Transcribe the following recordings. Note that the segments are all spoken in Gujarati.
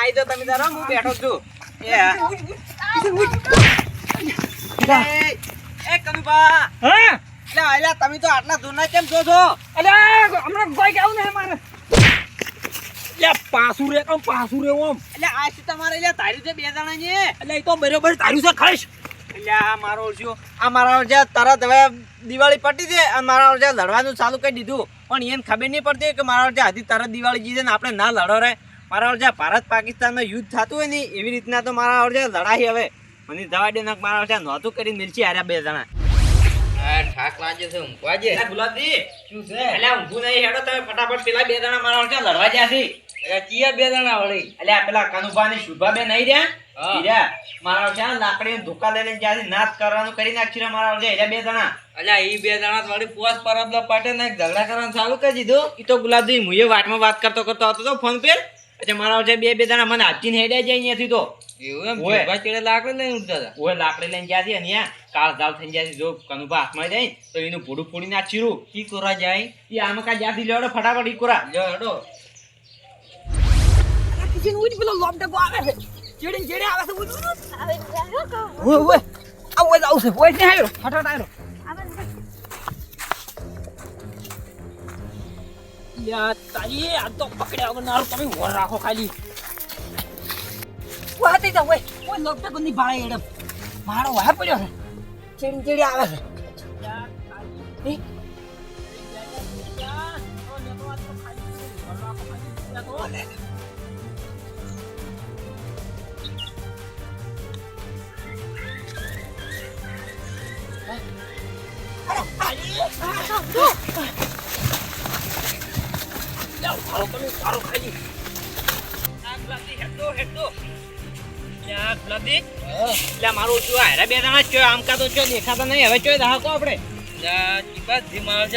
આવી તો તમે તારો હું બેઠો છું એ કનુભા હા એટલે આલ્યા તમે તો આટલા દૂરના કેમ છો છો અલે હમણાં કોઈ કેવું નહીં મારે લે પાસું રે ઓમ એટલે આ શું તમારે એટલે તારી છે બે જણા ને એટલે એ તો બરોબર તારું છે ખાઈશ એટલે આ મારો ઓળખ્યો આ મારા ઓળખ્યા તરત હવે દિવાળી પટી છે અને મારા ઓળખ્યા લડવાનું ચાલુ કરી દીધું પણ એને ખબર નહીં પડતી કે મારા ઓળખ્યા હજી તરત દિવાળી જીતે ને આપણે ના લડો રે મારા ઓળખ્યા ભારત પાકિસ્તાનમાં યુદ્ધ થતું હોય ને એવી રીતના તો મારા ઓળખ્યા લડાઈ હવે મને દવા દે મારા ઓળખ્યા નહોતું કરીને મિલશે હાર્યા બે જણા ઠાક લાગે છે ઊંઘવા જે ગુલાબજી શું છે એટલે ઊંઘું નહીં હેડો તમે ફટાફટ પેલા બે જણા મારા ઓળખ્યા લડવા જ્યાં છે ચિયા બે જણા વળી એટલે આ પેલા કનુભા ને શુભા બે નહીં રહ્યા મારા ઓળખ્યા લાકડી ધોકા લઈને જ્યાંથી નાશ કરવાનું કરી નાખી રહ્યા મારા ઓળખ્યા બે જણા અલ્યા ઈ બે જણા વળી પોસ પરબલા પાટે ને ઝઘડા કરવાનું ચાલુ કરી દીધું ઈ તો ગુલાબજી મુએ વાટમાં વાત કરતો આવતો તો ફોન પર એટલે મારા ઓળખ્યા બે જણા મને હાથીને હેડ્યા જાય અહીંયાથી તો એવું એમ ભેગા ચેડે લાકડી લઈને ઉઠતા હતા ઓય લાકડી લઈને જ્યાંથી અને અહીંયા કાળ ઝાલ થઈ જાય જો કનુભા હાથમાં જાય તો એનું ભૂડું ફોડી નાખીરું કી કોરા જાય ઈ આમાં કા જ્યાંથી લેવડો ફટાફટ ઈ કોરા લ્યો હેડો કિચન ઉઈ પેલો લોબ ડગો આવે છે ચેડે આવે છે ઓય આવશે ઓય ને આયો ફટાફટ આયો યા તારી આ તો પકડ્યા વગર નારો તમે વર રાખો ખાલી વાતે જા ઓય લોબ ડગો ની ભાળે એડમ મારો વાહ પડ્યો છે ચેડી આવે છે યા તારી મારું શું હારા બે જણા ચો આમ કા તો ચો દેખાતા નહીં હવે ચો દાહકો આપણે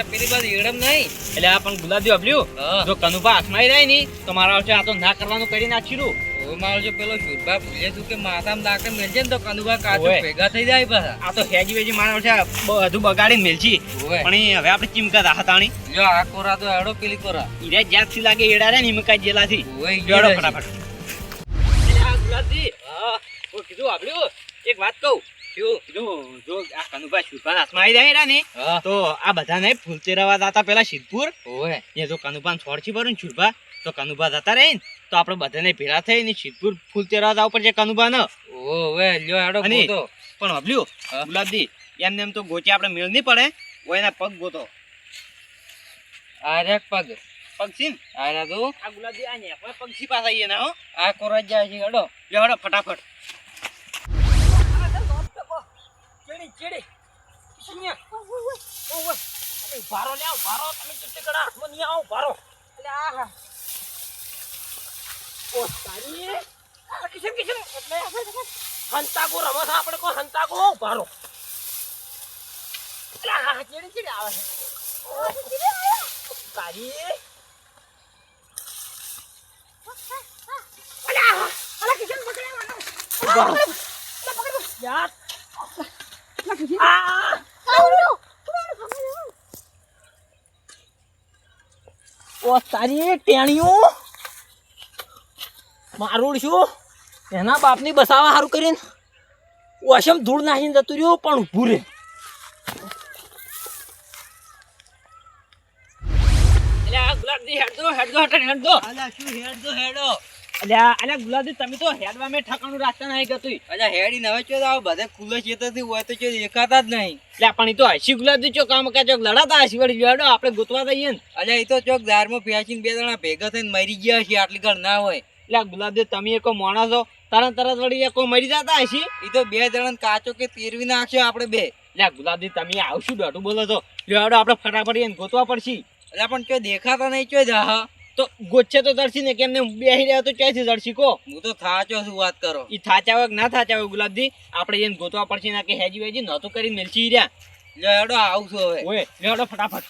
પેલી બાદ એડમ નહીં એટલે આ પણ ગુલાબજી અબલ્યું જો કનુભા હાથમાં રહી ની તો મારા આવશે આ તો ના કરવાનું કરી નાખીરું મારો જો પેલો શુભા ભૂલે તું કે માથામાં લાકડ મેલજે ને તો કનુભા કાચો ભેગા થઈ જાય પાછા આ તો હેજી વેજી મારા આવશે બધું બગાડીને મેલજી પણ હવે આપણે ચીમકા દાહતાણી જો આ કોરા તો હેડો પેલી કોરા ઈરે જ્યાંથી લાગે એડા રે ને હિમકા જેલાથી જોડો ફટાફટ ગુલાબજી કીધું આબલ્યું એક વાત કહું જો આ કનુભા શુભા હાથમાં આવી જાય ને તો આ બધાને ફૂલ તેરવા જતા પેલા સિદ્ધપુર એ જો કનુભા છોડછી ભરું ને શુભા તો કનુભા જતા રહે ને તો આપણે બધાને ભેળા થઈ ને સિદ્ધપુર ફૂલ તેરવા જવું પડશે કનુભા ને પણ હબલ્યું ગુલાબજી એમને એમ તો ગોચે આપણે મેળ નહીં પડે એના પગ ગોતો આરે પગ પગથી આરે તો આ ગુલાબજી આ ને પગથી પાસ આવીએ ના હો આ કોરા જાય છે હેડો હેડો ફટાફટ ચેડી ભારો લે ભારો તમે ચીકડા હાથમાં નહીં આવો ભારો એટલે આ ઓ તારી કિશન એટલે હંતાગો રમત આપણે કો હંતાગો ભારો એટલે આ ચેડી આવે છે તારી અલા કિશન પકડે યાર ઓ તારી ટેણીઓ મારું શું એના બાપની બસાવા સારું કરીને ઓશમ ધૂળ નાખીને જતું રહ્યો પણ ઊભું રે ગુલાબજી હેડો અલ્યા ગુલાબજી તમે તો હેડવા મેં ઠકાણું રાખતા નહીં ગતું અલ્યા હેડી નવે ચો આવ બધે ખુલ્લો ચેતરથી હોય તો ચો દેખાતા જ નહીં એટલે પણ ઈ તો હસી ગુલાબજી ચો કામ કા ચોક લડાતા હસી વળી હેડો આપણે ગોતવા દઈએ ને અલ્યા ઈ તો ચોક ધારમાં ફેંચીને બે જણા ભેગા થઈને મરી ગયા છે આટલી ઘર ના હોય એટલે ગુલાબજી તમે એક માણસ છો તરત વળી એક મરી જતા હસી ઈ તો બે જણા કાચો કે તેરવી નાખ્યો આપણે બે એટલે ગુલાબજી તમે આવશું દોઢું બોલો છો હેડો આપણે ફટાફટ એને ગોતવા પડશે એટલે પણ ચો દેખાતા નહીં ચો જા તો ગોચ્છે તો દર્શી ને કેમને બેહી રહ્યા તો ક્યાંથી દર્શી કો હું તો થાચો છું વાત કરો ઈ થાચા હોય ના થાચા હોય ગુલાબજી આપણે એને ગોતવા પડશે ના કે હેજી વેજી નહોતું કરીને મેલચી રહ્યા લેડો આવશું હવે ઓય લેડો ફટાફટ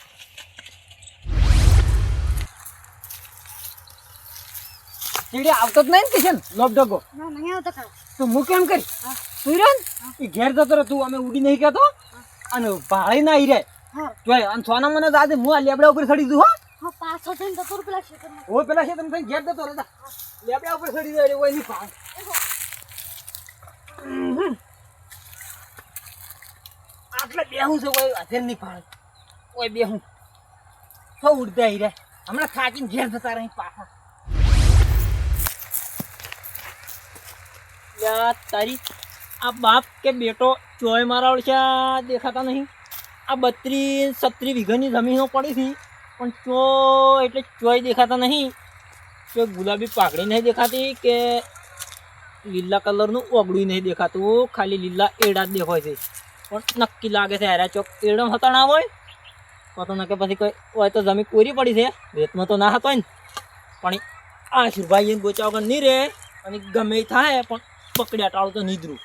ચીડી આવતો જ નહીં ને કિશન લોબ ડગો ના નહીં આવતો ખરો તું હું કેમ કરી તું રે એ ઘેર જતો રહે તું અમે ઉડી નહીં કહેતો અને ભાળી ના ઈ રે જોય અને સોના મને આજે હું આ લેબડા ઉપર ચડી દઉં હો હા પાછો થઈને જતો પેલા ખેતરમાં ઓ પેલા છે તમે ઘેર જતો રહેતા લેબડા ઉપર ચડી જાય ઓય ની ભાગ આટલે બેહું છે ઓય અધેર ની ભાગ ઓય બેહું તો ઉડતા ઈ રે હમણાં થાકીને ઘેર જતા રહી પાછા યા તારી આ બાપ કે બેટો ચોય મારા ઓળખ્યા દેખાતા નહીં આ 32-36 વીઘાની જમીનો પડી હતી પણ એટલે ચોય દેખાતા નહીં કે ગુલાબી પાકડી નહીં દેખાતી કે લીલા કલરનું ઓગળું નહીં દેખાતું ખાલી લીલા એડા જ દેખાય છે પણ નક્કી લાગે છે હેરા ચોક એડમ હતા ના હોય પતો ના કે પછી કોઈ હોય તો જમીન કોરી પડી છે રેતમાં તો ના હતો ને પણ આ શિરભાઈ ગોચા વગર નહીં રહે અને ગમે એ થાય પણ પકડ્યા ટાળું તો નીધરું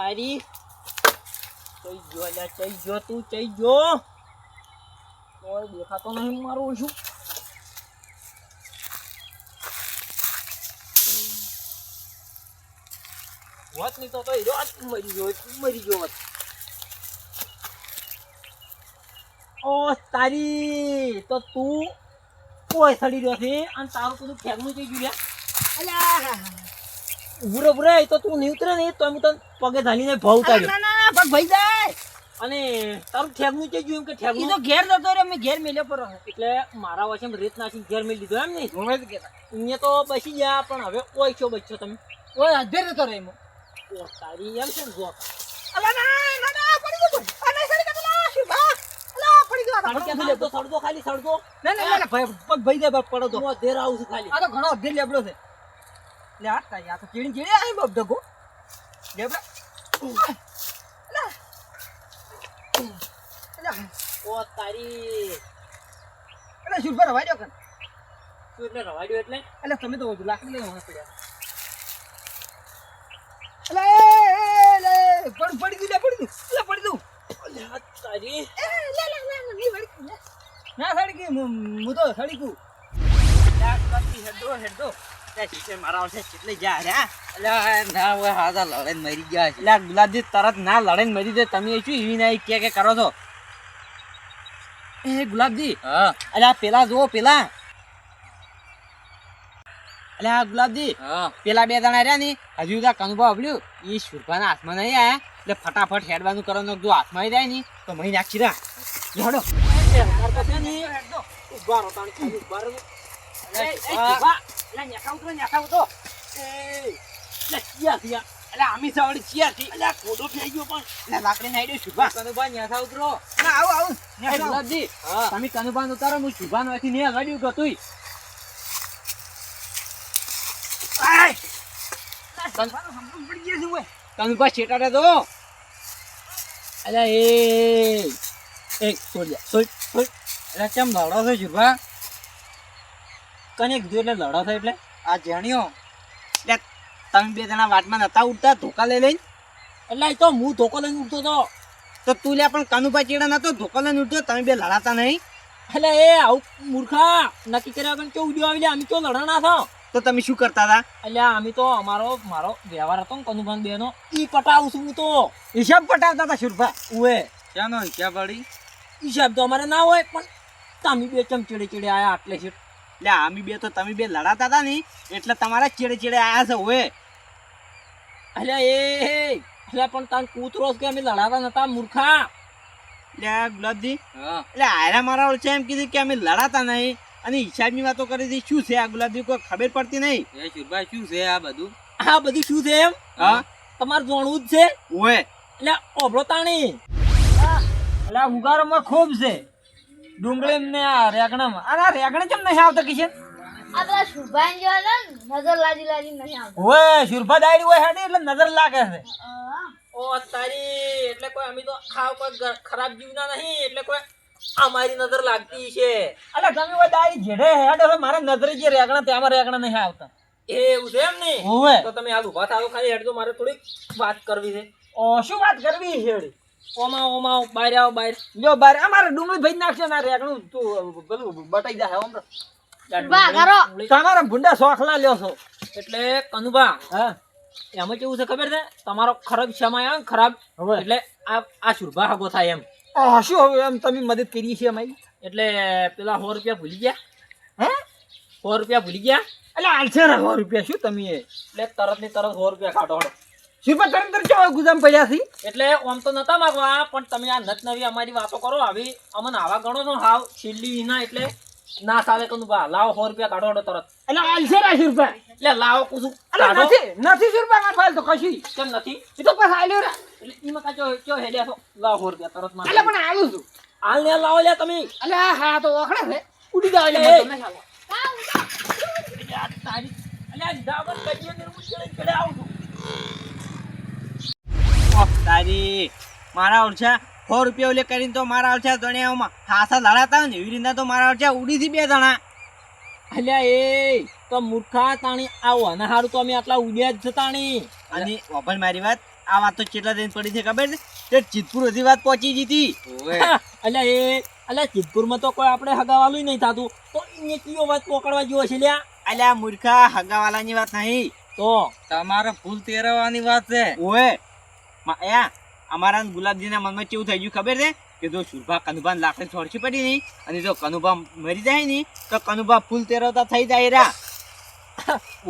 તારી ચઈ જો લ્યા ચઈ જો તું ચઈ જો કોઈ દેખાતો નહીં મારું શું વાત નહીં તો હીરો મરી ગયો ઓ તારી તો તું કોઈ સડી રહ્યો છે અને તારું બધું ફેગનું થઈ ગયું અલ્યા ઉભરે ઉભરે તો તું નહીં ઉતરે ને તો હું તને પગે ધાલીને ભાવ ઉતાર્યો ના પગ ભાઈ જાય અને તારું ઠેગનું છે જોયું કે ઠેગનું તો ઘેર જતો રે મેં ઘેર મેલ્યો પર એટલે મારા વચ્ચે રેત નાખીને ઘેર મેલી દીધો એમ નહીં હું જ કહેતા અહીંયા તો બસી ગયા પણ હવે ઓય છો બચ્યો તમે ઓય અધેર જતો રે એમાં ઓ તારી એમ છે ને જો અલા ના પડી ગયો અલા સડી કે લા શુભા અલા પડી ગયો તાણ કે લેતો સડતો ખાલી સડતો ના ભાઈ પગ ભાઈ જાય પડો તો હું અધેર આવું છું ખાલી આ તો ઘણો અધેર લેબડો છે લે આ તારી આ તો ચીડી આઈ બબ ડગો લેબડા ઓ તારી એટલે શુભા રવાડ્યો કન તું એટલે રવાડ્યો એટલે તમે તો લાકડી લઈ હોવા પડ્યા પડી દઉં તારી ના સડી ગઈ હું તો સડી ગયું હેડો મારા વર્ષે કેટલે જા રહ્યા ના હોય હાથા લડે મરી ગયા છે ગુલાબજી તરત ના લડે મરી જાય તમે શું એવી ના કે કરો છો એ ગુલાબજી હા અલ્યા પેલા જુઓ પેલા અલ્યા ગુલાબજી હા પેલા બે જણા રહ્યા ને હજુ કનુભા અભળ્યું એ શુરભાના હાથમાં નહીં આયા એટલે ફટાફટ હેડવાનું કરવાનું જો હાથમાં આવી જાય ને તો મહી નાખી રહ્યા હેડો ઉભા રહો ઉભા રહો કનુભા છેટા દો અલ્યા એ ચમ લડો છો શુભા કને કીધું એટલે લડો થાય એટલે આ જાણ્યો એટલે તમે બે જણા વાટમાં નતા ઉડતા ધોકા લઈ લઈને એટલે એ તો હું ધોકો લઈને ઉડતો હતો તો તું લ્યા પણ કાનુભા ચેડા નતો ધોકો લઈને ઉડતો તમે બે લડાતા નહીં એટલે એ આવું મૂર્ખા નક્કી કર્યા વગર કેવું ઉડ્યો આવી અમે તો લડવાના છો તો તમે શું કરતા હતા એટલે અમે તો મારો વ્યવહાર હતો ને કનુભાઈ બેનો ઈ પટાવું છું હું તો હિસાબ પટાવતા હતા શુરભા ઉએ ક્યાંનો હિસાબ પડી હિસાબ તો અમારે ના હોય પણ તમે બે ચમ ચેડે આયા આટલે છે એટલે અમે બે તો તમે બે લડાતા હતા ને એટલે તમારા ચેડે આયા છે હોય એટલે એટલે પણ તાન કૂતરો કે અમે લડાતા નતા મૂર્ખા એટલે ગુલાબજી હા એટલે આયરા મારા ઓળખે એમ કીધું કે અમે લડાતા નહીં અને હિસાબની વાતો કરી હતી શું છે આ ગુલાબજી કોઈ ખબર પડતી નહીં એ શુરભાઈ શું છે આ બધું શું છે એમ હા તમારે જાણવું જ છે ઓય એટલે ઓબળો તાણી એટલે ઉગારોમાં ખૂબ છે ડુંગળી ને આ રેગણામાં આ રેગણા કેમ નહીં આવતા કિશન આપણા શુભાન જો ને નજર લાજી નહીં આવતો ઓય શુરભા દાડી હોય હેડી એટલે નજર લાગે છે હા. ઓ તારી એટલે કોઈ અમે તો ખાવ કોઈ ખરાબ જીવના નહીં એટલે કોઈ અમારી નજર લાગતી છે એટલે તમે ઓય દાડી જેડે હેડે હવે મારા નજરે જે રેગણા તેમાં રેગણા નહીં આવતા એવું છે એમ ને ઓય તો તમે હાલ ઉભા થાઓ ખાલી હેડજો મારે થોડીક વાત કરવી છે ઓ શું વાત કરવી છે હેડી ઓમાં બહાર આવો બહાર જો બહાર અમારે ડુંગળી ભાઈ નાખશે ના રેગણું તું પેલું બટાઈ જાય આમ બા કરો. તમારા ભૂંડા શોખલા લ્યો છો એટલે કનુભા હા એમાં કેવું છે ખબર છે તમારો ખરાબ સમય આવે ને ખરાબ એટલે આ શુરભા હગો થાય એમ શું હવે એમ તમે મદદ કરી છે અમારી એટલે પેલા 100 રૂપિયા ભૂલી ગયા હે 100 રૂપિયા ભૂલી ગયા એટલે આલશે ને 100 રૂપિયા શું તમે એટલે તરત ને તરત 100 રૂપિયા કાઢો હડો શુરભા તરત કેવા ગુજામ પડ્યા છે એટલે આમ તો નતા માંગવા પણ તમે આ નત નવી અમારી વાતો કરો આવી અમને આવા ગણો છો હાવ છેલ્લી ના એટલે ના ચાલે કનુભા લાવો 100 રૂપિયા કાઢો હડો તરત એટલે આલશે ને શુરભા એટલે લાવો કુછું નથી શુરભા ના ફાલ તો કશી કેમ નથી એ તો પાછા આલ્યો રે એટલે ઈમાં કાચો કયો હેડ્યા છો લાવો 100 રૂપિયા તરત માં એટલે પણ આલું છું હાલ ને લાવો લે તમે એટલે હા તો ઓખડે છે ઉડી જાવ એટલે તમને ચાલો તારી એટલે દાબર કજીએ ને મુશ્કેલ પડે આવું તારી મારા ઓળછા 100 રૂપિયા ઓલે કરીને તો મારા ઓળછા દણિયામાં હાસા લડાતા ને એવી રીતના તો મારા ઓળછા ઉડીથી 2 જણા અલ્યા એ તો મૂર્ખા તાણી આવો અને હારું તો અમે આટલા ઉડ્યા જ છે તાણી અને ઓપન મારી વાત આ વાત તો કેટલા દિન પડી છે ખબર છે તે ચિતપુર સુધી વાત પહોંચી જીતી અલ્યા ચિતપુરમાં તો કોઈ આપણે હગાવાલું નહીં થતું તો એને કયો વાત પકડવા જેવો છે લ્યા અલ્યા મૂર્ખા હગાવાલાની વાત નહીં તો તમારે ફૂલ તેરવાની વાત છે ઓએ અમારા ગુલાબજીના મનમાં કેવું થઈ ગયું ખબર છે કે જો શુરભા કનુભા લાકડી છોડછી પડી નહીં અને જો કનુભા મરી જાય ને તો કનુભા ફૂલ તેરવતા થઈ જાય રા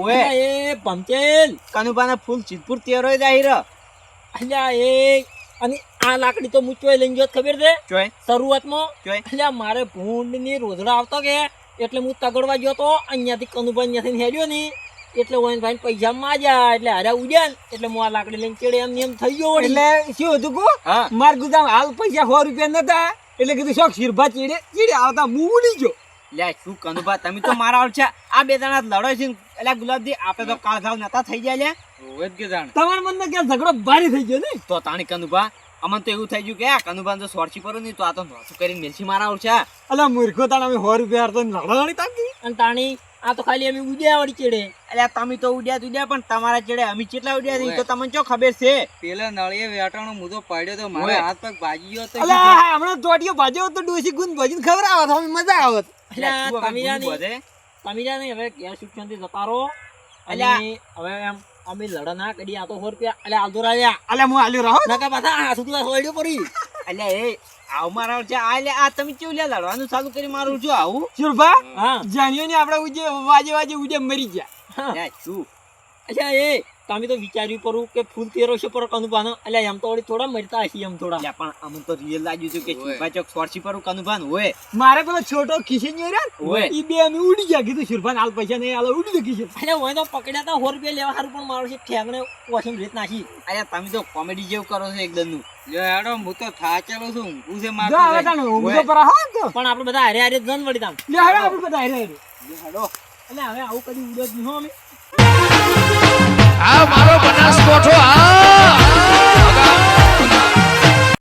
ઓએ એ ભમચેલ કનુભાના ફૂલ ચિતપુર તેરોય જાય રા અલ્યા એ અને આ લાકડી તો મુચોય લઈને ગયો ખબર છે જોય શરૂઆતમાં જોય અલ્યા મારે ભૂંડની રોજડા આવતો કે એટલે હું તગડવા ગયો તો અહીંયાથી કનુભા અહીંયાથી હેડ્યો ને એટલે ઓન ભાઈ પૈસા માજ્યા એટલે હારા ઉડ્યા ને એટલે હું આ લાકડી લઈને ચડે એમ થઈ ગયો એટલે શું હતું કો માર ગુદામ હાલ પૈસા 100 રૂપિયા નતા એટલે કીધું શોખ શિરભા ચીડે આવતા હું ઉડી ગયો લે શું કનુભા તમે તો મારા ઓળ છે આ 2 જણા લડો છે એટલે ગુલાબજી આપણે તો કાળ ઘાવ નતા થઈ જાય લે ઓય કે જાણ તમારા મનમાં ક્યાં ઝઘડો ભારે થઈ ગયો ને તો તાણી કનુભા અમને તો એવું થઈ ગયું કે આ કનુભા તો સોરછી પર નહીં તો આ તો નોતું કરીને મેલસી મારા ઓળ છે અલા મૂર્ખો તાણ અમે 100 રૂપિયા તો લડવાની તાકી અને તાણી આ તો ખાલી અમે ઉડ્યા વળી ચડે એટલે તમે તો ઉડ્યા પણ તમારા ચડે અમે કેટલા ઉડ્યા છે તો તમને ચો ખબર છે પેલા નળીએ વેટાણો મુદો પાડ્યો તો મારે હાથ પગ ભાજી ગયો તો અલા હમણાં ચોટીયો ભાજ્યો તો ડોસી ગુંદ ભજીને ખબર આવત અમે મજા આવત તમે જાને હવે ક્યાં શિક્ષણથી જતા રહો અને હવે એમ અમે લડા ના કરી આ તો 100 રૂપિયા એટલે આલતો રહ્યા અલે હું આલ્યો રહો નકા પાછા આ સુધી સોડ્યો પડી એટલે એ આવ મારા છે આ લે આ તમે કેવું લે લડવાનું ચાલુ કરી મારું છું આવું શુરભા જાણ્યો ને આપણે ઉજે વાજે ઉજે મરી ગયા શું અચ્છા એ તમે તો વિચાર્યું પરું કે ફૂલ તેરો છે પર કનુભાનો એટલે એમ તો વળી થોડા મરતા હશે એમ થોડા પણ અમને તો રિયલ લાગ્યું છે કે શુરભા ચોક સોરસી પર કનુભાન હોય મારે પેલો છોટો ખીસેન્યો રે હોય ઈ બે અમે ઉડી ગયા કીધું શુરભાન હાલ પૈસા નહીં હાલ ઉડી ગયો ખીસે એટલે હોય તો પકડ્યા તા 100 રૂપિયા લેવા હારું પણ મારો છે ઠેંગણે વોશિંગ રીત નાખી અરે તમે તો કોમેડી જેવું કરો છો એકદમ નું લે હેડો હું તો થાચેલો છું ઊંઘું છે જો હવે તાણ ઊંઘો પર હા તો પણ આપણે બધા હારે હારે જન વળી તાણ લે હવે આપણે બધા હારે હારે હેડો એટલે હવે આવું કદી ઉડો જ નહીં હો અમે આ મારો બનાસકોઠો આ